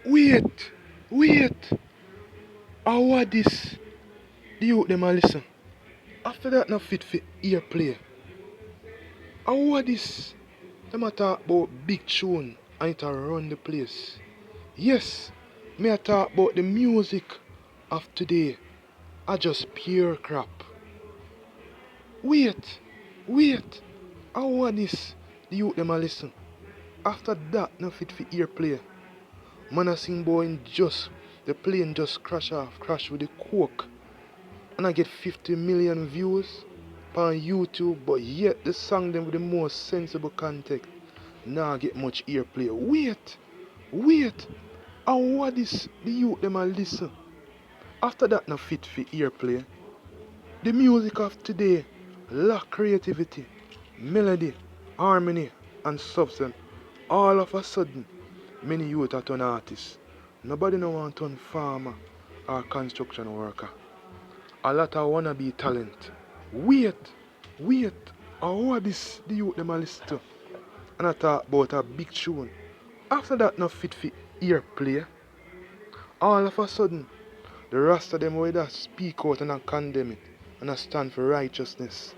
Wait, wait. How what this? The youth them a listen. After that, not fit for ear play. How what this? Them a talk about big tune and it a run the place. Yes, me a talk about the music of today. I just pure crap. Wait, wait. How what this? The youth them a listen. After that, not fit for ear play. Man a sing boy in just the plane just crash with the coke. And I get 50 million views on YouTube, but yet the song them with the most sensible context nah get much airplay. Wait, and what is the youth them a listen? After that no fit for airplay. The music of today lack creativity, melody, harmony and substance. All of a sudden, many youth are turn artists. Nobody no want turn farmer or construction worker. A lot of wannabe talent. Wait, wait, and what this the youth them a listen to? And I talk about a big tune. After that no fit for ear play, all of a sudden the rest of them will that speak out and a condemn it and a stand for righteousness.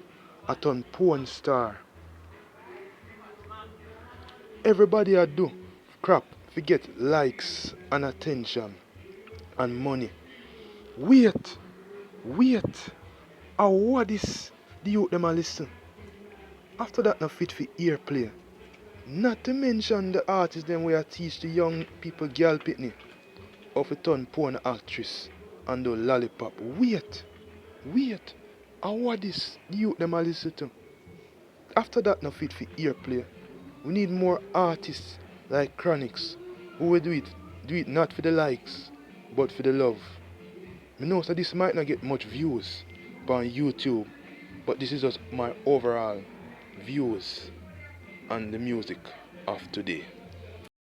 A turn porn star. Everybody I do crap forget likes and attention and money. Wait, wait. And what is the youth them a listen? After that no fit for ear play. Not to mention the artists them where I teach the young people girl pitney of a turn porn actress and do lollipop. Wait. And what is the youth them a listen to? After that no fit for ear play. We need more artists like Chronics who will do it not for the likes, but for the love. I know so this might not get much views on YouTube, but this is just my overall views on the music of today.